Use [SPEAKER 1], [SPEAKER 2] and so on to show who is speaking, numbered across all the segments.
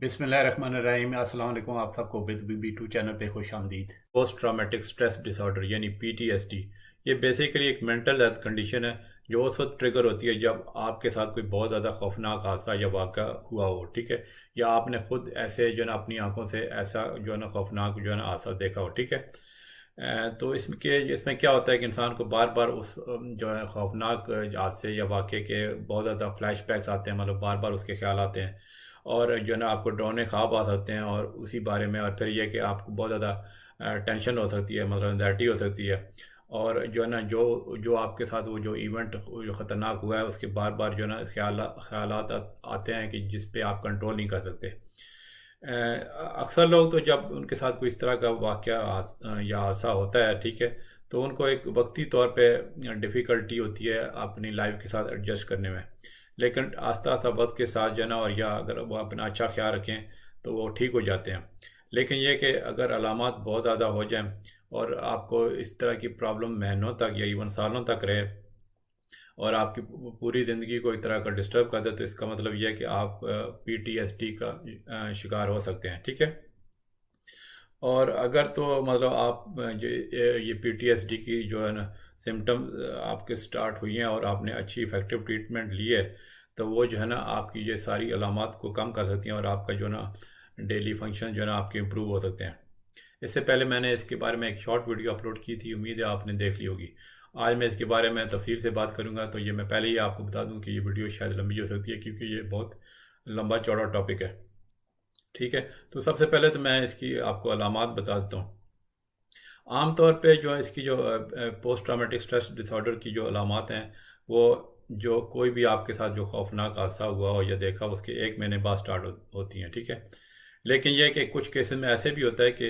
[SPEAKER 1] बिस्मिल्लाहिर्रहमानिर्रहीम। अस्सलाम वालेकुम। आप सबको विद BB2 चैनल पे खुश आमदीद। पोस्ट ट्रामेटिक स्ट्रेस डिसऑर्डर यानी PTSD, ये बेसिकली एक मेंटल हेल्थ कंडीशन है जो उस वक्त ट्रिगर होती है जब आपके साथ कोई बहुत ज़्यादा खौफनाक हादसा या वाक़ा हुआ हो, ठीक है, या आपने खुद ऐसे जो है ना अपनी आंखों से ऐसा जो है ना खौफनाक जो है ना हादसा देखा हो, ठीक है। तो इसमें क्या होता है कि इंसान को बार बार उस जो है खौफनाक हादसे या वाक़े के बहुत ज़्यादा फ्लैशबैक्स आते हैं, मतलब बार बार उसके ख्याल आते हैं और जो है ना आपको डरावने ख्वाब आ सकते हैं और उसी बारे में, और फिर यह कि आपको बहुत ज़्यादा टेंशन हो सकती है, मतलब एंजाइटी हो सकती है। और जो है ना जो जो आपके साथ वो जो इवेंट जो ख़तरनाक हुआ है उसके बार बार जो है ना ख्यालात आते हैं कि जिस पे आप कंट्रोल नहीं कर सकते। अक्सर लोग तो जब उनके साथ कोई इस तरह का वाक़या या हादसा होता है, ठीक है, तो उनको एक वक्ती तौर पे डिफ़िकल्टी होती है अपनी लाइफ के साथ एडजस्ट करने में। लेकिन आस्ता आस्ता वक्त के साथ जो है ना, और या अगर वो अपना अच्छा ख्याल रखें तो वो ठीक हो जाते हैं। लेकिन ये कि अगर अलामात बहुत ज़्यादा हो जाएं और आपको इस तरह की प्रॉब्लम महीनों तक या इवन सालों तक रहे और आपकी पूरी ज़िंदगी को एक तरह का डिस्टर्ब कर दे, तो इसका मतलब यह है कि आप PTSD का शिकार हो सकते हैं, ठीक है। और अगर तो मतलब आप ये PTSD की जो है ना सिम्टम आपके स्टार्ट हुई हैं और आपने अच्छी इफ़ेक्टिव ट्रीटमेंट ली है, तो वो जो है ना आपकी ये सारी अलामात को कम कर सकती हैं और आपका जो है ना डेली फंक्शन जो है ना आपके इम्प्रूव हो सकते हैं। इससे पहले मैंने इसके बारे में एक शॉर्ट वीडियो अपलोड की थी, उम्मीद है आपने देख ली होगी। आज मैं इसके बारे में तफसील से बात करूंगा, तो ये मैं पहले ही आपको बता दूं कि ये वीडियो शायद लंबी हो सकती है क्योंकि ये बहुत लंबा चौड़ा टॉपिक है, ठीक है। तो सबसे पहले तो मैं इसकी आपको अलामात बता देता हूँ। आम तौर पे जो है इसकी जो पोस्ट ट्रामेटिक स्ट्रेस डिसऑर्डर की जो अलामात हैं, वो जो कोई भी आपके साथ जो खौफनाक हादसा हुआ हो या देखा उसके 1 महीने बाद स्टार्ट होती हैं, ठीक है। लेकिन यह कि कुछ केसेस में ऐसे भी होता है कि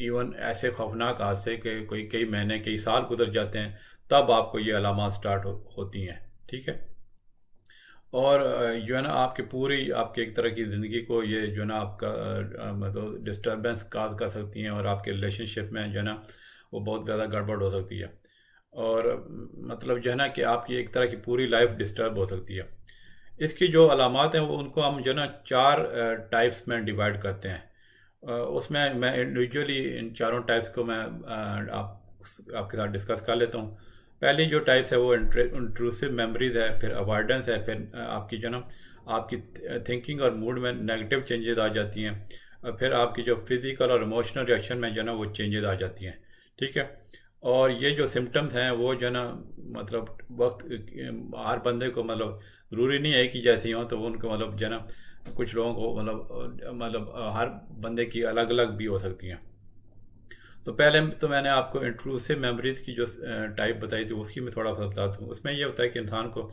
[SPEAKER 1] इवन ऐसे खौफनाक हादसे के कोई कई महीने कई साल गुजर जाते हैं, तब आपको ये अलामात स्टार्ट होती हैं, ठीक है। और जो है ना आपकी पूरी आपकी एक तरह की ज़िंदगी को ये जो है ना आपका मतलब डिस्टर्बेंस काज कर सकती हैं और आपके रिलेशनशिप में जो है ना वो बहुत ज़्यादा गड़बड़ हो सकती है। और मतलब जो है ना कि आपकी एक तरह की पूरी लाइफ डिस्टर्ब हो सकती है। इसकी जो अलामात हैं वो उनको हम जो है ना 4 टाइप्स में डिवाइड करते हैं। उसमें मैं इंडिविजुअली इन चारों टाइप्स को मैं आपके साथ डिस्कस कर लेता हूँ। पहली जो टाइप्स है वो इंट्रूसिव मेमोरीज है, फिर अवॉइडेंस है, फिर आपकी जो ना आपकी थिंकिंग और मूड में नेगेटिव चेंजेस आ जाती हैं, और फिर आपकी जो फिज़िकल और इमोशनल रिएक्शन में जो ना वो चेंजेस आ जाती हैं, ठीक है। और ये जो सिम्टम्स हैं वो जो ना मतलब वक्त हर बंदे को मतलब ज़रूरी नहीं है कि जैसे ही हों, तो उनको मतलब जो ना कुछ लोगों को मतलब हर बंदे की अलग अलग भी हो सकती हैं। तो पहले तो मैंने आपको इंट्रूसिव मेमोरीज़ की जो टाइप बताई थी उसकी मैं थोड़ा सा बताता हूँ। उसमें ये होता है कि इंसान को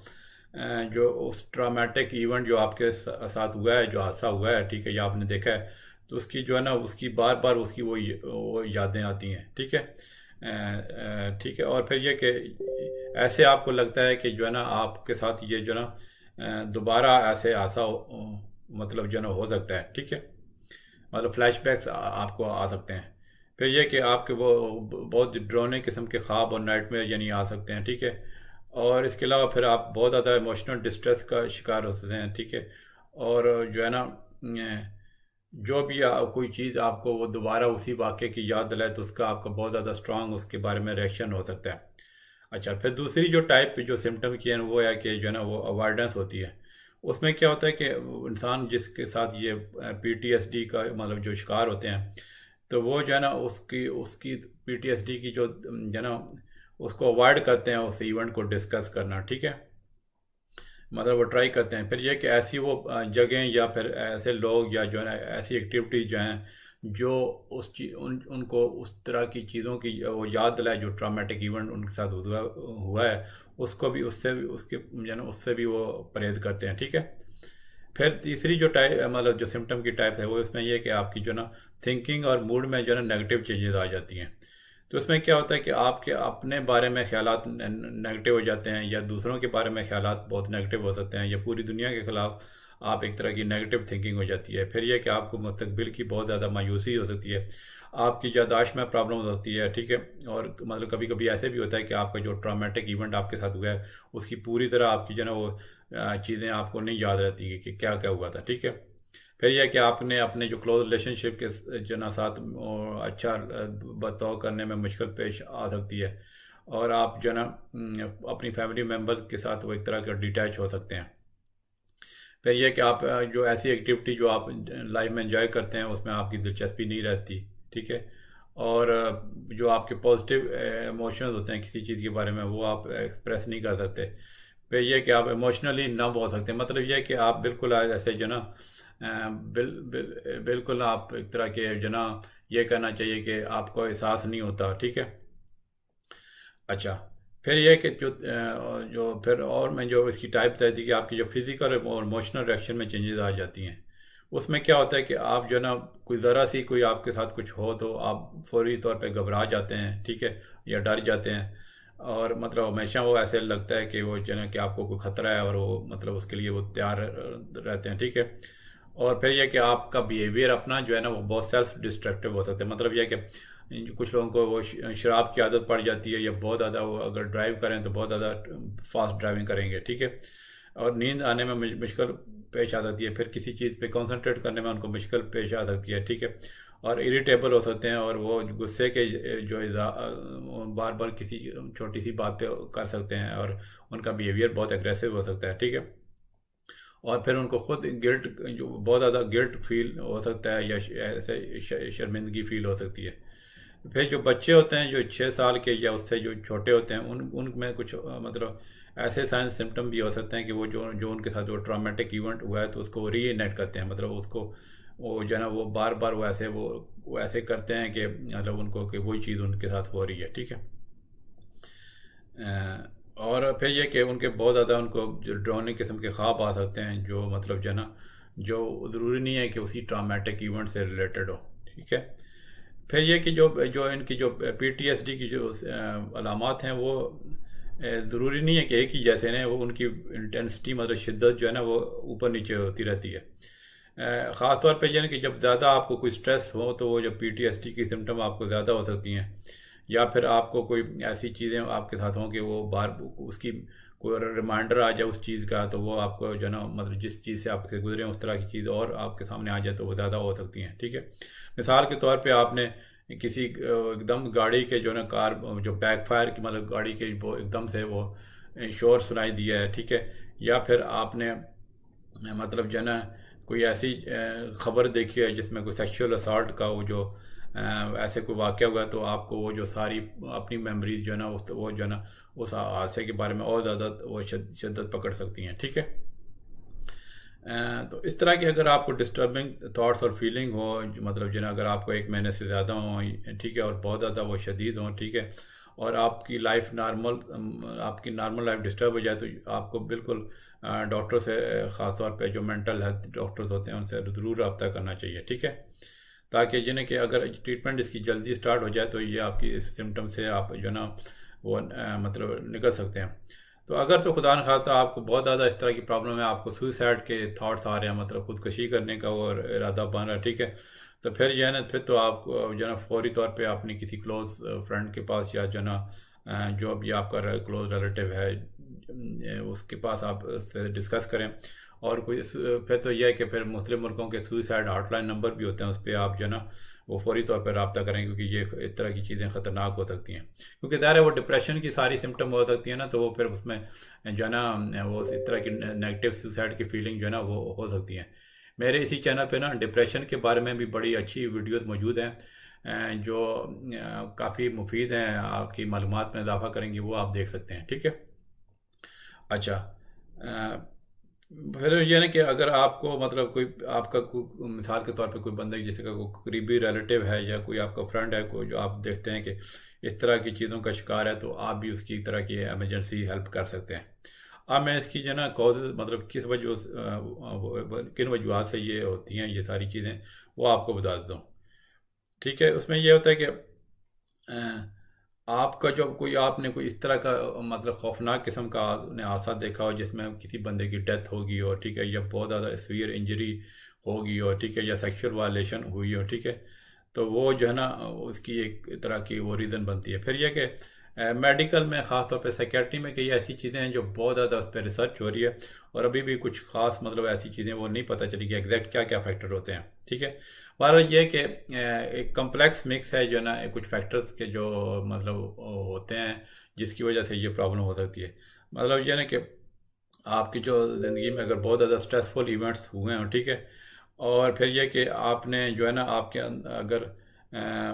[SPEAKER 1] जो उस ट्रामेटिक इवेंट जो आपके साथ हुआ है, जो हादसा हुआ है, ठीक है, या आपने देखा है, तो उसकी जो है ना उसकी बार बार उसकी वो यादें आती हैं, ठीक है। ठीक है। और फिर ये कि ऐसे आपको लगता है कि जो है ना आपके साथ ये जो ना दोबारा ऐसे हादसा मतलब जो है ना हो सकता है, ठीक है। मतलब फ्लैशबैक्स आपको आ सकते हैं। फिर यह कि आपके वो बहुत डरावने किस्म के ख्वाब और नाइटमेयर यानी आ सकते हैं, ठीक है। और इसके अलावा फिर आप बहुत ज़्यादा इमोशनल डिस्ट्रेस का शिकार हो सकते हैं, ठीक है। और जो है ना जो भी कोई चीज़ आपको वो दोबारा उसी वाक़े की याद दिलाए तो उसका आपका बहुत ज़्यादा स्ट्रांग उसके बारे में रिएक्शन हो सकता है। अच्छा, फिर दूसरी जो टाइप जो सिम्टम की है वो है कि जो है ना वो अवॉइडेंस होती है। उसमें क्या होता है कि इंसान जिसके साथ ये PTSD का मतलब जो शिकार होते हैं, तो वो जो है ना उसकी उसकी PTSD की जो है ना उसको अवॉइड करते हैं, उस इवेंट को डिस्कस करना, ठीक है। मतलब वो ट्राई करते हैं। फिर ये कि ऐसी वो जगह या फिर ऐसे लोग या जो है ना ऐसी एक्टिविटीज़ जो हैं जो उस चीज उनको उस तरह की चीज़ों की वो याद दिलाए जो ट्रॉमेटिक इवेंट उनके साथ हुआ है, उसको भी उससे भी उसके जो है ना उससे भी वो परहेज़ करते हैं, ठीक है। फिर तीसरी जो टाइप मतलब जो सिम्टम की टाइप है वो इसमें यह है कि आपकी जो ना थिंकिंग और मूड में जो है ना नेगेटिव चेंजेस आ जाती हैं। तो उसमें क्या होता है कि आपके अपने बारे में ख्यालात नेगेटिव हो जाते हैं, या दूसरों के बारे में ख्यालात बहुत नेगेटिव हो सकते हैं, या पूरी दुनिया के ख़िलाफ़ आप एक तरह की नेगेटिव थिंकिंग हो जाती है। फिर यह कि आपको मुस्तकबिल की बहुत ज़्यादा मायूसी हो सकती है, आपकी याददाश्त में प्रॉब्लम हो सकती है, ठीक है। और मतलब कभी कभी ऐसे भी होता है कि आपका जो ट्रॉमेटिक इवेंट आपके साथ हुआ है उसकी पूरी तरह आपकी जो है ना वो चीज़ें आपको नहीं याद रहती कि क्या क्या हुआ था, ठीक है। फिर यह कि आपने अपने जो क्लोज रिलेशनशिप के जो ना साथ अच्छा बर्ताव करने में मुश्किल पेश आ सकती है, और आप जो ना अपनी फैमिली मेम्बर्स के साथ वो एक तरह का डिटैच हो सकते हैं। फिर यह कि आप जो ऐसी एक्टिविटी जो आप लाइफ में एंजॉय करते हैं उसमें आपकी दिलचस्पी नहीं रहती, ठीक है। और जो आपके पॉजिटिव इमोशंस होते हैं किसी चीज़ के बारे में वो आप एक्सप्रेस नहीं कर सकते। फिर यह कि आप इमोशनली नम हो सकते हैं, मतलब यह कि आप बिल्कुल ऐसे जो ना बिल्कुल आप एक तरह के जो ना ये कहना चाहिए कि आपको एहसास नहीं होता, ठीक है। अच्छा, फिर ये कि जो फिर और मैं जो इसकी टाइप तय थी कि आपकी जो फिज़िकल और इमोशनल रिएक्शन में चेंजेस आ जाती हैं। उसमें क्या होता है कि आप जो ना कोई ज़रा सी कोई आपके साथ कुछ हो तो आप फौरी तौर पे घबरा जाते हैं, ठीक है, या डर जाते हैं। और मतलब हमेशा वो ऐसे लगता है कि वो जो है कि आपको कोई ख़तरा है और वो मतलब उसके लिए वो तैयार रहते हैं, ठीक है। और फिर यह कि आपका बिहेवियर अपना जो है ना वो बहुत सेल्फ डिस्ट्रक्टिव हो सकता है, मतलब यह कि कुछ लोगों को वो शराब की आदत पड़ जाती है, या बहुत ज़्यादा वो अगर ड्राइव करें तो बहुत ज़्यादा फास्ट ड्राइविंग करेंगे, ठीक है। और नींद आने में मुश्किल पेश आ सकती है, फिर किसी चीज़ पे कंसंट्रेट करने में उनको मुश्किल पेश आ सकती है, ठीक है। और इरिटेबल हो सकते हैं, और वो गुस्से के जो बार बार किसी छोटी सी बात पे कर सकते हैं, और उनका बिहेवियर बहुत एग्रेसिव हो सकता है, ठीक है। और फिर उनको खुद गिल्ट जो बहुत ज़्यादा गिल्ट फील हो सकता है, या ऐसे शर्मिंदगी फील हो सकती है। फिर जो बच्चे होते हैं जो 6 साल के या उससे जो छोटे होते हैं उनमें कुछ मतलब ऐसे साइन सिम्टम भी हो सकते हैं कि वो जो जो उनके साथ जो ट्रॉमेटिक इवेंट हुआ है तो उसको री इनेक्ट करते हैं, मतलब उसको वो जो है ना वो बार बार वो ऐसे करते हैं कि मतलब उनको कि वही चीज़ उनके साथ हो रही है, ठीक है। और फिर ये कि उनके बहुत ज़्यादा उनको जो डरावनी किस्म के ख्वाब आ सकते हैं, जो मतलब जो है ना जो ज़रूरी नहीं है कि उसी ट्रॉमेटिक इवेंट से रिलेटेड हो, ठीक है। फिर ये कि जो जो इनकी जो पीटीएसडी की जो अलामात हैं वो ज़रूरी नहीं है कि एक ही जैसे हैं, वो उनकी इंटेंसिटी मतलब शिद्दत जो है ना वो ऊपर नीचे होती रहती है। ख़ास तौर पे यानी कि जब ज़्यादा आपको कोई स्ट्रेस हो तो वो जो पीटीएसडी की सिम्टम आपको ज़्यादा हो सकती हैं, या फिर आपको कोई ऐसी चीज़ें आपके साथ हों कि वो बार उसकी कोई रिमाइंडर आ जाए उस चीज़ का, तो वो आपको जो है ना मतलब जिस चीज़ से आपके गुजरे उस तरह की चीज़ और आपके सामने आ जाए तो वो ज़्यादा हो सकती हैं, ठीक है। मिसाल के तौर पे आपने किसी एकदम गाड़ी के जो ना कार जो बैकफायर की मतलब गाड़ी के वो एकदम से वो शोर सुनाई दिया है, ठीक है। या फिर आपने मतलब जो है ना कोई ऐसी खबर देखी है जिसमें कोई सेक्सुअल असॉल्ट का वो जो ऐसे कोई वाक़या हुआ है, तो आपको वो जो सारी अपनी मेमोरीज जो है ना वो जो है ना उस हादसे के बारे में और ज़्यादा वो शिद्दत पकड़ सकती हैं, ठीक है। तो इस तरह की अगर आपको डिस्टर्बिंग थॉट्स और फीलिंग हो, मतलब जो ना अगर आपको 1 महीने से ज़्यादा हो, ठीक है, और बहुत ज़्यादा वो शदीद हो, ठीक है, और आपकी लाइफ आपकी नॉर्मल लाइफ डिस्टर्ब हो जाए, तो आपको बिल्कुल डॉक्टर से ख़ास तौर पे जो मेंटल हेल्थ डॉक्टर्स होते हैं उनसे ज़रूर रब्ता करना चाहिए, ठीक है। ताकि जिन्हें कि अगर ट्रीटमेंट इसकी जल्दी स्टार्ट हो जाए तो ये आपकी इस सिम्टम से आप जो ना वो मतलब निकल सकते हैं। तो अगर तो खुदा न खास्ता आपको बहुत ज़्यादा इस तरह की प्रॉब्लम है, आपको सुसाइड के थॉट्स आ रहे हैं, मतलब खुदकुशी करने का वो इरादा बन रहा है, ठीक है, तो फिर जो है ना फिर तो आप जो है ना फौरी तौर पे अपने किसी क्लोज फ्रेंड के पास, या जो है ना जो भी आपका क्लोज रिलेटिव है उसके पास आप उससे डिस्कस करें। और कोई फिर तो यह है कि फिर मुस्लिम मुल्कों के सुसाइड हॉटलाइन नंबर भी होते हैं, उस पर आप जो है ना वो फौरी तौर पर रब्ता करें, क्योंकि ये इस तरह की चीज़ें ख़तरनाक हो सकती हैं। क्योंकि ज़ाहिर है वो डिप्रेशन की सारी सिम्टम हो सकती है ना, तो वो फिर उसमें जो है ना वो इस तरह की नेगेटिव सुसाइड की फीलिंग जो है ना वो हो सकती है। मेरे इसी चैनल पे ना डिप्रेशन के बारे में भी बड़ी अच्छी वीडियोस मौजूद हैं, जो काफ़ी मुफीद हैं, आपकी मालूमात में इजाफा करेंगी, वो आप देख सकते हैं, ठीक है। अच्छा, फिर ये ना कि अगर आपको मतलब कोई आपका कोई मिसाल के तौर पे कोई बंदा जैसे का कोई करीबी रिलेटिव है, या कोई आपका फ्रेंड है, कोई जो आप देखते हैं कि इस तरह की चीज़ों का शिकार है, तो आप भी उसकी तरह की एमरजेंसी हेल्प कर सकते हैं। अब मैं इसकी जो है ना कॉजेज़ मतलब किस वजह किन वजूहत से ये होती हैं ये सारी चीज़ें, वो आपको बता देता हूँ, ठीक है। उसमें ये होता है कि आपका जो कोई आपने कोई इस तरह का मतलब खौफनाक किस्म का आपने हादसा देखा हो जिसमें किसी बंदे की डेथ होगी, और ठीक है, या बहुत ज़्यादा सीवियर इंजरी होगी, और ठीक है, या सेक्सुअल वायलेशन हुई हो, ठीक है, तो वो जो है ना उसकी एक तरह की वो रीज़न बनती है। फिर यह कि मेडिकल में ख़ास तौर पे साइकेट्री में कई ऐसी चीज़ें हैं जो बहुत ज़्यादा उस पर रिसर्च हो रही है, और अभी भी कुछ ख़ास मतलब ऐसी चीज़ें वो नहीं पता चली कि एग्जैक्ट क्या क्या फैक्टर होते हैं। ठीक है, बहरहाल ये कि एक कम्प्लेक्स मिक्स है जो ना, कुछ फैक्टर्स के जो मतलब होते हैं जिसकी वजह से ये प्रॉब्लम हो सकती है। मतलब ये ना कि आपकी जो ज़िंदगी में अगर बहुत ज़्यादा स्ट्रेसफुल इवेंट्स हुए हों, ठीक है, और फिर ये कि आपने जो है ना आपके अगर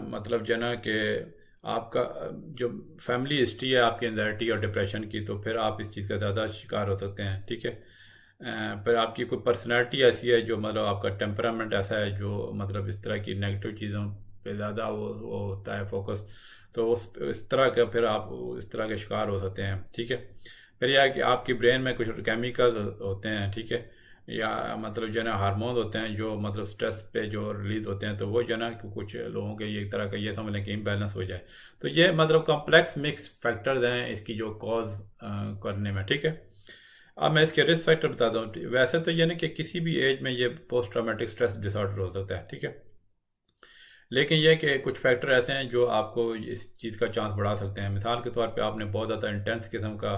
[SPEAKER 1] मतलब जो है ना कि आपका जो फैमिली हिस्ट्री है आपकी एंजाइटी और डिप्रेशन की, तो फिर आप इस चीज़ का ज़्यादा शिकार हो सकते हैं। ठीक है, फिर आपकी कोई पर्सनैलिटी ऐसी है जो मतलब आपका टेम्परामेंट ऐसा है जो मतलब इस तरह की नेगेटिव चीज़ों पे ज़्यादा वो होता है फोकस, तो उस इस तरह का फिर आप इस तरह के शिकार हो सकते हैं। ठीक है, फिर यह है कि आपकी ब्रेन में कुछ केमिकल होते हैं, ठीक है, या मतलब जो है ना हार्मोन होते हैं जो मतलब स्ट्रेस पे जो रिलीज़ होते हैं, तो वो जो है ना कुछ लोगों के ये एक तरह का ये समझ लें कि इम्बैलेंस हो जाए। तो ये मतलब कॉम्प्लेक्स मिक्स फैक्टर्स हैं इसकी जो कॉज करने में। ठीक है, अब मैं इसके रिस्क फैक्टर बताता हूँ। वैसे तो ये ना कि किसी भी एज में ये पोस्ट ट्रॉमेटिक स्ट्रेस डिसऑर्डर हो सकता है। ठीक है, लेकिन यह कि कुछ फैक्टर ऐसे हैं जो आपको इस चीज़ का चांस बढ़ा सकते हैं। मिसाल के तौर पे आपने बहुत ज़्यादा इंटेंस किस्म का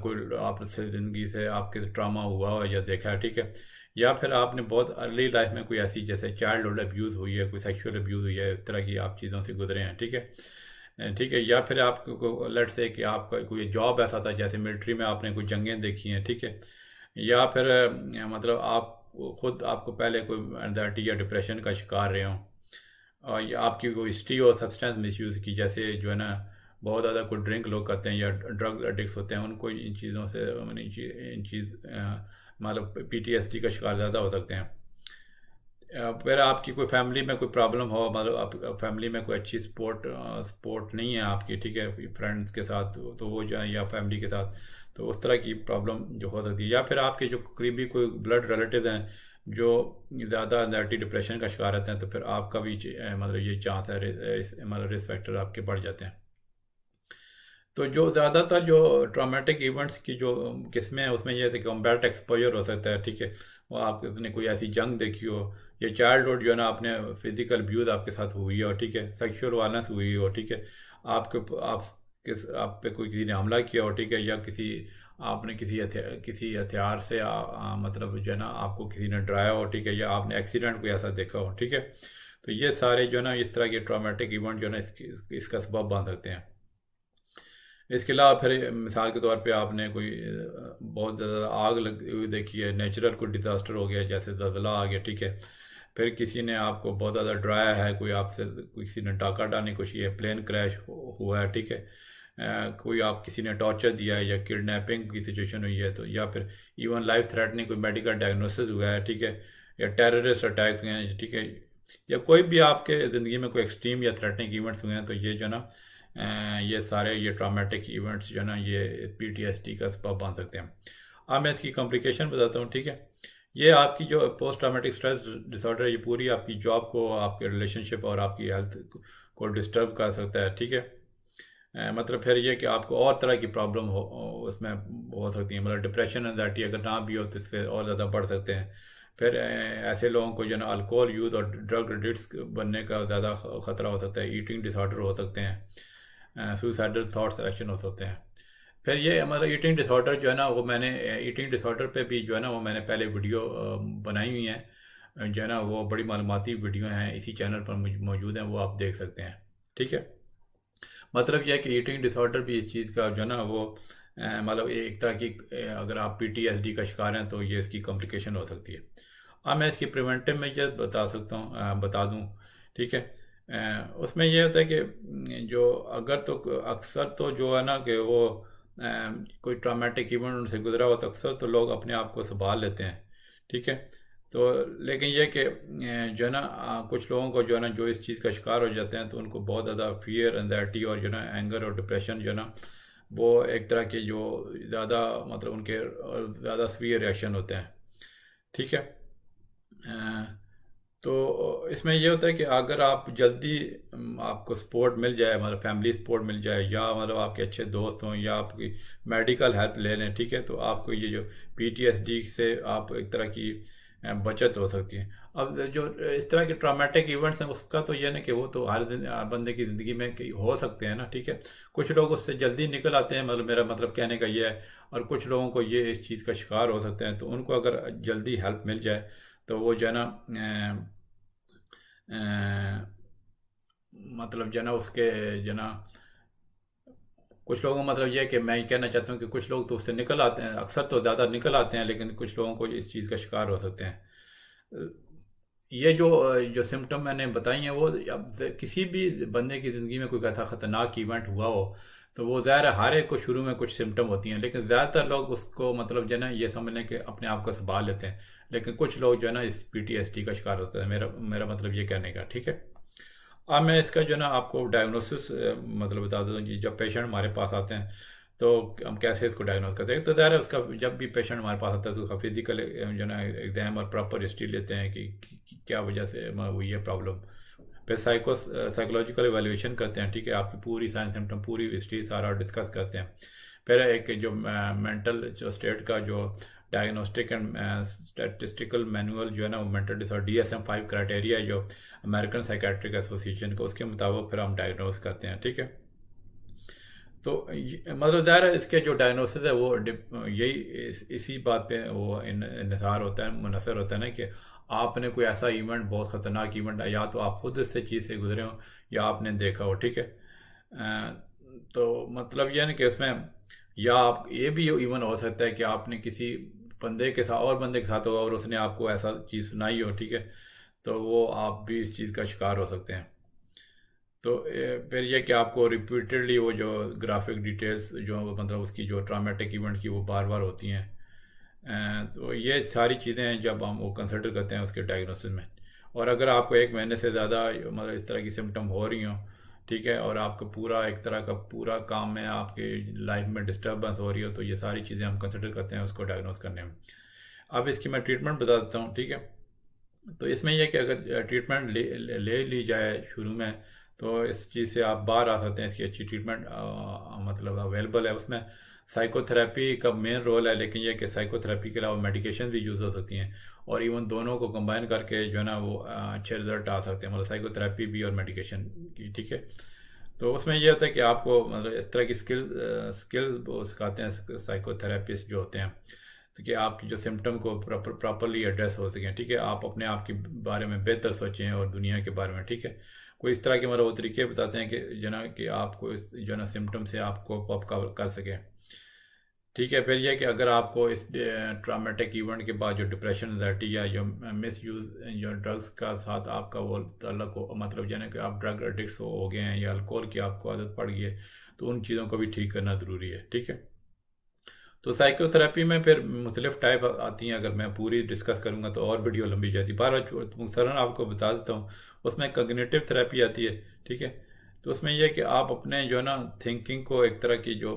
[SPEAKER 1] कोई आपसे ज़िंदगी से आपके ट्रामा हुआ हो या देखा है, ठीक है, या फिर आपने बहुत अर्ली लाइफ में कोई ऐसी जैसे चाइल्डहुड अब्यूज़ हुई है, कोई सेक्सुअल अब्यूज़ हुई है, इस तरह की आप चीज़ों से गुजरे हैं। ठीक है, ठीक है, या फिर आपको लेट्स से कि आपका कोई जॉब ऐसा था जैसे मिलिट्री में आपने कोई जंगें देखी हैं। ठीक है, या फिर मतलब आप खुद आपको पहले कोई एंजाइटी या डिप्रेशन का शिकार रहे हों, और ये आपकी कोई हिस्ट्री और सब्सटेंस मिसयूज़ की, जैसे जो है ना बहुत ज़्यादा कोई ड्रिंक लोग करते हैं या ड्रग एडिक्ट्स होते हैं, उनको इन चीज़ों से इन चीज़ मतलब पीटीएसडी का शिकार ज़्यादा हो सकते हैं। फिर आपकी कोई फैमिली में कोई प्रॉब्लम हो, मतलब आप फैमिली में कोई अच्छी सपोर्ट नहीं है आपकी, ठीक है, फ्रेंड्स के साथ, तो वो जो है या फैमिली के साथ, तो उस तरह की प्रॉब्लम जो हो सकती है। या फिर आपके जो करीबी कोई ब्लड रिलेटिव हैं जो ज़्यादा एंजाइटी डिप्रेशन का शिकार रहते हैं, तो फिर आपका भी मतलब ये चांस है, मतलब रिस्क फैक्टर आपके बढ़ जाते हैं। तो जो ज़्यादातर जो ट्रॉमेटिक इवेंट्स की जो किस्में हैं उसमें यह है कि कॉम्बैट एक्सपोजर हो सकता है। ठीक है, वो आपने कोई ऐसी जंग देखी हो, या चाइल्डहुड जो है ना आपने फिजिकल अब्यूज़ आपके साथ हुई हो, ठीक है, सेक्सुअल वायलेंस हुई हो, ठीक है, आप पे कोई किसी ने हमला किया हो, ठीक है, या आपने किसी हथियार से मतलब जो है ना आपको किसी ने डराया हो, ठीक है, या आपने एक्सीडेंट कोई ऐसा देखा हो। ठीक है, तो ये सारे जो है ना इस तरह के ट्रॉमेटिक इवेंट जो है ना इसका सबब बन सकते हैं। इसके अलावा फिर मिसाल के तौर पे आपने कोई बहुत ज़्यादा आग लगी हुई देखी है, नेचुरल कोई डिज़ास्टर हो गया जैसे ज़लज़ला आ गया, ठीक है, फिर किसी ने आपको बहुत ज़्यादा डराया है, किसी ने डाका डालने की कोशिश की है, प्लेन क्रैश हुआ है, ठीक है, किसी ने टॉर्चर दिया है या किडनैपिंग की सिचुएशन हुई है, तो या फिर इवन लाइफ थ्रेटनिंग कोई मेडिकल डायग्नोसिस हुआ है, ठीक है, या टेररिस्ट अटैक हुए हैं, ठीक है, या कोई भी आपके ज़िंदगी में कोई एक्सट्रीम या थ्रेटनिंग इवेंट्स हुए हैं, तो ये जो ना ये सारे ये ट्रॉमेटिक इवेंट्स जो है ना ये पीटीएसडी का सबब बन सकते हैं। अब मैं इसकी कॉम्प्लिकेशन बताता हूँ। ठीक है, ये आपकी जो पोस्ट ट्रॉमेटिक स्ट्रेस डिसऑर्डर है, ये पूरी आपकी जॉब को, आपके रिलेशनशिप और आपकी हेल्थ को डिस्टर्ब कर सकता है। ठीक है, मतलब फिर ये कि आपको और तरह की प्रॉब्लम उसमें हो सकती है, मतलब डिप्रेशन एंजाइटी अगर ना भी हो तो इससे और ज़्यादा बढ़ सकते हैं। फिर ऐसे लोगों को जो है ना अल्कोहल यूज़ और ड्रग एडिक्ट्स बनने का ज़्यादा ख़तरा हो सकता है, ईटिंग डिसऑर्डर हो सकते हैं, सुसाइडल थाट्स एक्शन हो सकते हैं। फिर ये मतलब ईटिंग डिसऑर्डर जो है ना वो मैंने ईटिंग डिसऑर्डर पे भी जो है ना वो मैंने पहले वीडियो बनाई हुई है, जो है ना वो बड़ी मालूमाती वीडियो हैं, इसी चैनल पर मौजूद हैं, वो आप देख सकते हैं। ठीक है, मतलब यह है कि ईटिंग डिसऑर्डर भी इस चीज़ का जो है ना वो मतलब एक तरह की अगर आप पीटीएसडी का शिकार हैं तो ये इसकी कॉम्प्लिकेशन हो सकती है। अब मैं इसकी प्रिवेंटिव मेजर बता सकता हूँ, बता दूँ। ठीक है, उसमें यह होता है कि जो अगर तो अक्सर तो जो है ना कि वो कोई ट्रॉमेटिक इवेंट उनसे गुजरा हो तो अक्सर तो लोग अपने आप को संभाल लेते हैं। ठीक है, तो लेकिन यह कि जो है ना कुछ लोगों को जो है ना जो इस चीज़ का शिकार हो जाते हैं तो उनको बहुत ज़्यादा फियर एंजाइटी और जो है ना एंगर और डिप्रेशन जो है ना वो एक तरह के जो ज़्यादा मतलब उनके ज़्यादा सीवियर रिएक्शन होते हैं। ठीक है, तो इसमें ये होता है कि अगर आप जल्दी आपको सपोर्ट मिल जाए, मतलब फैमिली सपोर्ट मिल जाए, या मतलब आपके अच्छे दोस्त हों, या आपकी मेडिकल हेल्प ले लें, ठीक है, तो आपको ये जो पीटीएसडी से आप एक तरह की बचत हो सकती है। अब जो इस तरह के ट्रॉमेटिक इवेंट्स हैं उसका तो ये ना कि वो तो हर दिन बंदे की ज़िंदगी में हो सकते हैं ना, ठीक है। कुछ लोग उससे जल्दी निकल आते हैं, मतलब मेरा मतलब कहने का ये है। और कुछ लोगों को ये इस चीज़ का शिकार हो सकते हैं, तो उनको अगर जल्दी हेल्प मिल जाए तो वो जो है ना अ, मतलब जो है ना उसके जो है ना कुछ लोगों को मतलब ये है कि मैं ये कहना चाहता हूँ कि कुछ लोग तो उससे निकल आते हैं, अक्सर तो ज़्यादा निकल आते हैं, लेकिन कुछ लोगों को इस चीज़ का शिकार हो सकते हैं। ये जो जो सिम्टम मैंने बताई हैं वो अब किसी भी बंदे की ज़िंदगी में कोई ऐसा ख़तरनाक इवेंट हुआ हो तो वो ज़ाहिर है हर एक को शुरू में कुछ सिम्टम होती हैं, लेकिन ज़्यादातर लोग उसको मतलब जो है ना ये समझ लें कि अपने आप को संभाल लेते हैं। लेकिन कुछ लोग जो है ना इस पीटीएसडी का शिकार होते हैं, मेरा मेरा मतलब ये कहने का, ठीक है। अब मैं इसका जो है ना आपको डायग्नोसिस मतलब बता देता हूँ कि जब पेशेंट हमारे पास आते हैं तो हम कैसे इसको डायग्नोस करते हैं। तो ज़ाहिर है उसका जब भी पेशेंट हमारे पास आता है तो उसका फिजिकल जो है ना एग्जाम और प्रॉपर हिस्ट्री लेते हैं कि क्या वजह से हुई है प्रॉब्लम। फिर साइकोलॉजिकल एवेल्यूएशन करते हैं, ठीक है। आपकी पूरी साइंस सिम्टम पूरी हिस्ट्री सारा डिस्कस करते हैं। फिर एक जो मेंटल जो स्टेट का जो डायग्नोस्टिक एंड स्टैटिस्टिकल मैनुअल जो है ना वो मेंटल डिसऑर्डर DSM-5 क्राइटेरिया जो अमेरिकन साइकेट्रिक एसोसिएशन का, उसके मुताबिक फिर हम डायग्नोस करते हैं, ठीक है। तो मतलब ज़ाहिर है इसके जो डायग्नोसिस है वो यही इसी बात पे वो इन्हिसार होता है, मुनहसर होता है ना कि आपने कोई ऐसा इवेंट, बहुत ख़तरनाक इवेंट, या तो आप खुद इससे चीज़ से गुजरे हो या आपने देखा हो, ठीक है। तो मतलब यह है ना कि उसमें या आप ये भी इवन हो सकता है कि आपने किसी बंदे के साथ और बंदे के साथ होगा और उसने आपको ऐसा चीज़ सुनाई हो, ठीक है। तो वो आप भी इस चीज़ का शिकार हो सकते हैं। तो फिर ये कि आपको रिपीटेडली वो जो ग्राफिक डिटेल्स जो मतलब उसकी जो ट्रामेटिक इवेंट की वो बार बार होती हैं। तो ये सारी चीज़ें हैं जब हम वो कंसिडर करते हैं उसके डायग्नोसिस में। और अगर आपको 1 महीने से ज़्यादा मतलब इस तरह की सिम्टम हो रही हों, ठीक है, और आपका पूरा एक तरह का पूरा काम में आपकी लाइफ में डिस्टर्बेंस हो रही हो, तो ये सारी चीज़ें हम कंसिडर करते हैं उसको डायग्नोस करने में। अब इसकी मैं ट्रीटमेंट बता देता हूँ, ठीक है। तो इसमें यह कि अगर ट्रीटमेंट ले ली जाए शुरू में तो इस चीज़ से आप बाहर आ सकते हैं। इसकी अच्छी ट्रीटमेंट मतलब अवेलेबल है। उसमें साइकोथेरेपी का मेन रोल है, लेकिन यह कि साइकोथेरेपी के अलावा मेडिकेशन भी यूज़ हो सकती हैं, और इवन दोनों को कंबाइन करके जो है ना वो अच्छे रिजल्ट आ सकते हैं, मतलब साइकोथेरेपी भी और मेडिकेशन की, ठीक है। तो उसमें यह होता है कि आपको मतलब इस तरह की स्किल वो सिखाते हैं साइकोथेरेपिस्ट जो होते हैं, तो कि आपकी जो सिम्टम को प्रॉपरली एड्रेस हो सकें, ठीक है। आप अपने आप के बारे में बेहतर सोचें और दुनिया के बारे में, ठीक है। कोई इस तरह के मतलब वो तरीके बताते हैं कि जो ना कि आपको इस जो ना सिम्टम से आपको पॉप कर सकें, ठीक है। फिर यह कि अगर आपको इस ट्रामेटिक इवेंट के बाद जो डिप्रेशन, एंजाइटी या जो मिस यूज़ जो ड्रग्स का साथ आपका वो तल्लक हो, मतलब यानी कि आप ड्रग एडिक्ट हो गए हैं या अल्कोहल की आपको आदत पड़ गई है, तो उन चीज़ों को भी ठीक करना ज़रूरी है, ठीक है। तो साइकोथेरेपी में फिर मुख्तलिफ टाइप आती हैं, अगर मैं पूरी डिस्कस करूँगा तो और वीडियो लंबी जाती है। बारह मुख्तसरन आपको बता देता हूँ। उसमें कॉग्निटिव थेरेपी आती है, ठीक है। तो उसमें यह है कि आप अपने जो है ना थिंकिंग को एक तरह की जो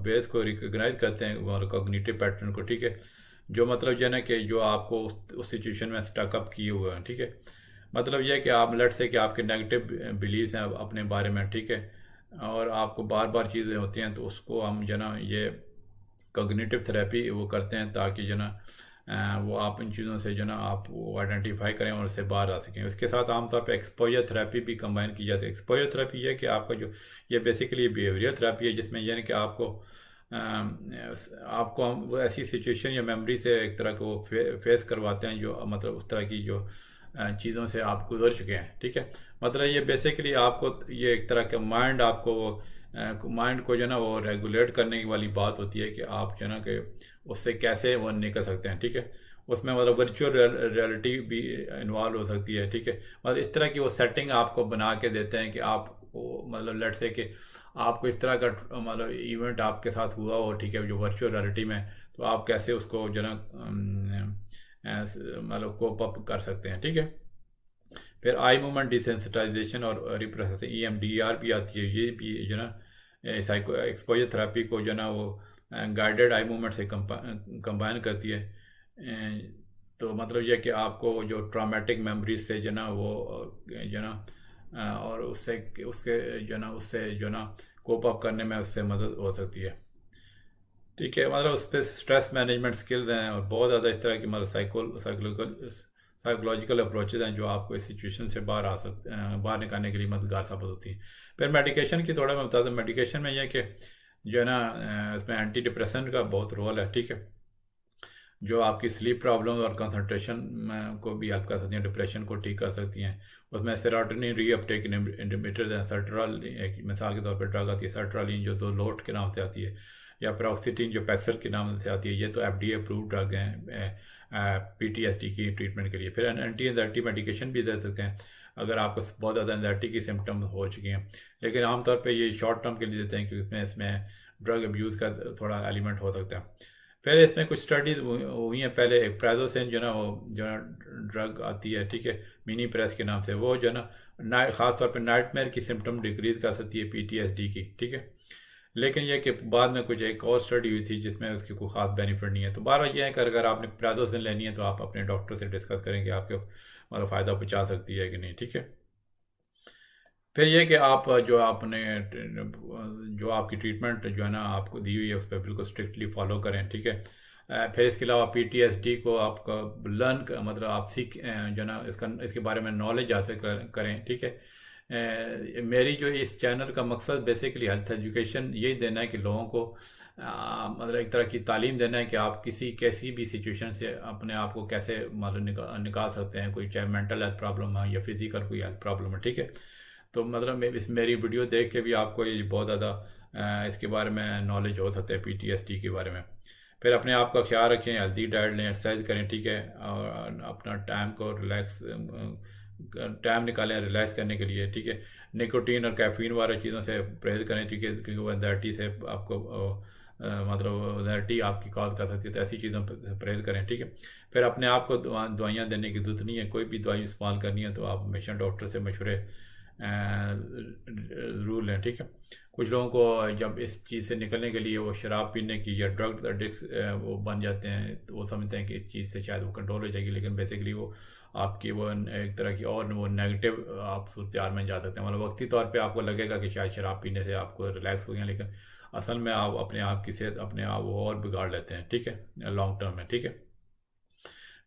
[SPEAKER 1] बेस को रिकग्नाइज करते हैं कॉग्निटिव पैटर्न को, ठीक है। जो मतलब जो है ना कि जो आपको उस सिचुएशन में स्टकअप किए हुए हैं, ठीक है। मतलब यह है कि आप लेट से कि आपके नेगेटिव बिलीव्स हैं अपने बारे में, ठीक है, और आपको बार बार चीज़ें होती हैं, तो उसको हम जो है ना ये कॉग्निटिव थेरेपी वो करते हैं, ताकि जो ना वो आप इन चीज़ों से जो ना आप वो आइडेंटिफाई करें और उससे बाहर आ सकें। इसके साथ आमतौर पे एक्सपोजर थेरेपी भी कंबाइन की जाती है। एक्सपोजर थेरेपी ये कि आपका जो ये बेसिकली बिहेवियर थेरेपी है, जिसमें यानी कि आपको हम वो ऐसी सिचुएशन या मेमोरी से एक तरह को फेस करवाते हैं जो मतलब उस तरह की जो चीज़ों से आप गुजर चुके हैं, ठीक है। मतलब ये बेसिकली आपको ये एक तरह का माइंड को जो है ना वो रेगुलेट करने की वाली बात होती है कि आप जो है ना कि उससे कैसे वो निकल सकते हैं, ठीक है। उसमें मतलब वर्चुअल रियलिटी भी इन्वॉल्व हो सकती है, ठीक है। मतलब इस तरह की वो सेटिंग आपको बना के देते हैं कि आपको मतलब लेट से कि आपको इस तरह का मतलब इवेंट आपके साथ हुआ हो, ठीक है, जो वर्चुअल रियलिटी में, तो आप कैसे उसको जो है ना मतलब कोप अप कर सकते हैं, ठीक है। फिर आई मूवमेंट डिसेंसिटाइजेशन और रिप्रोसेसिंग EMDR भी आती है। ये भी जो ना साइको एक्सपोजर थेरेपी को जो ना वो गाइडेड आई मूवमेंट से कंबाइन करती है। तो मतलब यह कि आपको जो ट्रॉमेटिक मेमोरीज से जो ना वो जो ना और उससे जो ना कोप अप करने में उससे मदद हो सकती है। ठीक है, मतलब उस पर स्ट्रेस मैनेजमेंट स्किल्स हैं और बहुत ज़्यादा इस तरह की मतलब साइकोलॉजिकल अप्रोचेज हैं जो आपको इस सिचुएशन से बाहर निकालने के लिए मददगार साबित होती हैं। फिर मेडिकेशन की थोड़ा मैं बता दूँ, मेडिकेशन में यह कि जो है ना इसमें एंटी डिप्रेसेंट का बहुत रोल है। ठीक है, जो आपकी स्लीप प्रॉब्लम और कंसंट्रेशन को भी हेल्प कर सकती हैं, डिप्रेशन को ठीक कर सकती हैं। उसमें सेरोटोनिन रीअपटेक इनहिबिटर्स हैं, सर्ट्रालिन एक मिसाल के तौर पर ड्रग आती है, सर्ट्रालिन जो तो लोट के नाम से आती है, या पेरोक्सिटिन जो पैक्सल के नाम से आती है। ये तो एफडीए अप्रूव्ड ड्रग हैं पीटीएसडी की ट्रीटमेंट के लिए। फिर एंटी एंजाइटी मेडिकेशन भी दे सकते हैं अगर आपको बहुत ज़्यादा एंजाइटी की सिम्टम हो चुकी हैं, लेकिन आमतौर पर ये शॉर्ट टर्म के लिए देते हैं क्योंकि इसमें ड्रग अब्यूज़ का थोड़ा एलिमेंट हो सकता है। फिर इसमें कुछ स्टडीज हुई हैं पहले, एक प्राइजोसिन जो ना वो जो ना ड्रग आती है, ठीक है, मिनी प्रेस के नाम से, वो जो ना ख़ास तौर पे नाइटमेयर की सिम्टम डिक्रीज कर सकती है पीटीएसडी की। ठीक है, लेकिन यह कि बाद में कुछ एक और स्टडी हुई थी जिसमें उसकी कोई ख़ास बेनिफिट नहीं है। तो बारह ये है कि अगर आपने प्राइजोसिन लेनी है तो आप अपने डॉक्टर से डिस्कस करेंगे आपके मतलब फ़ायदा पहुँचा सकती है कि नहीं। ठीक है, फिर ये कि आप जो आपने जो आपकी ट्रीटमेंट जो है ना आपको दी हुई है उस पर बिल्कुल स्ट्रिक्टली फॉलो करें। ठीक है, फिर इसके अलावा पीटीएसडी को आपका लर्न मतलब आप जो ना इसके बारे में नॉलेज हासिल करें। ठीक है, मेरी जो इस चैनल का मकसद बेसिकली हेल्थ एजुकेशन यही देना है कि लोगों को मतलब एक तरह की तालीम देना है कि आप कैसी भी सिचुएशन से अपने आप को कैसे मतलब निकाल सकते हैं, कोई चाहे मेंटल हेल्थ प्रॉब्लम है या फिजिकल कोई हेल्थ प्रॉब्लम है। ठीक है, तो मतलब इस मेरी वीडियो देख के भी आपको ये बहुत ज़्यादा इसके बारे में नॉलेज हो सकता है पीटीएसडी के बारे में। फिर अपने आप का ख्याल रखें, हेल्दी डाइट लें, एक्सरसाइज करें। ठीक है, और अपना टाइम निकालें रिलैक्स करने के लिए। ठीक है, निकोटीन और कैफीन वाली चीज़ों से परहेज करें। ठीक है, क्योंकि वो एंजाइटी से आपको मतलब एंजाइटी आपकी कॉज कर सकती है, तो ऐसी चीज़ों पर परहेज करें। ठीक है, फिर अपने आप को दवाइयाँ देने की ज़रूरत नहीं है, कोई भी दवाई इस्तेमाल करनी है तो आप हमेशा डॉक्टर से मशवरे ज़रूर लें। ठीक है, कुछ लोगों को जब इस चीज़ से निकलने के लिए वो शराब पीने की या ड्रग एडिक्ट वो बन जाते हैं तो वो समझते हैं कि इस चीज़ से शायद वो कंट्रोल हो जाएगी, लेकिन बेसिकली वो आपकी वो एक तरह की और वो नेगेटिव आप सूरत में जा सकते हैं। मतलब वक्ती तौर पे आपको लगेगा कि शायद शराब पीने से आपको रिलैक्स हो गया, लेकिन असल में आप अपने आप की सेहत अपने आप वो और बिगाड़ लेते हैं। ठीक है, लॉन्ग टर्म में। ठीक है,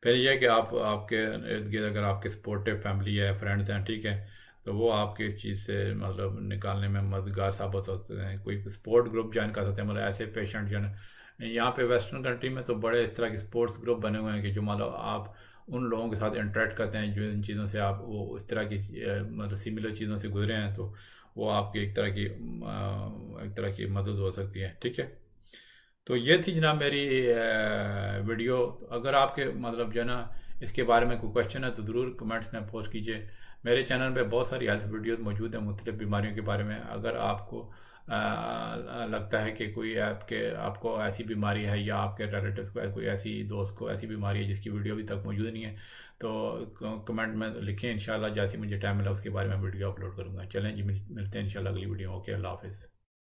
[SPEAKER 1] फिर यह है कि आप आपके इर्द गिर्द अगर आपके सपोर्टिव फैमिली है, फ्रेंड्स हैं, ठीक है, तो वो आपके इस चीज़ से मतलब निकालने में मददगार साबित हो सकते हैं। कोई स्पोर्ट ग्रुप ज्वाइन कर सकते हैं, मतलब ऐसे पेशेंट जो है यहाँ पे वेस्टर्न कंट्री में तो बड़े इस तरह के स्पोर्ट्स ग्रुप बने हुए हैं कि जो मतलब आप उन लोगों के साथ इंटरेक्ट करते हैं जो इन चीज़ों से आप वो इस तरह की मतलब सिमिलर चीज़ों से गुजरे हैं, तो वो आपकी एक तरह की मदद हो सकती है। ठीक है, तो ये थी जनाब मेरी वीडियो। तो अगर आपके मतलब जो है ना इसके बारे में कोई क्वेश्चन है तो ज़रूर कमेंट्स में पोस्ट कीजिए। मेरे चैनल पे बहुत सारी हेल्थ वीडियोस मौजूद हैं मुख्तलिफ बीमारियों के बारे में। अगर आपको लगता है कि कोई आपको ऐसी बीमारी है या आपके रिलेटिव्स को कोई ऐसी दोस्त को ऐसी बीमारी है जिसकी वीडियो अभी तक मौजूद नहीं है, तो कमेंट में लिखें। इंशाल्लाह जैसे मुझे टाइम मिला उसके बारे में वीडियो अपलोड करूँगा। चलें जी, मिलते हैं इंशाल्लाह अगली वीडियो। ओके, अल्लाह हाफिज़।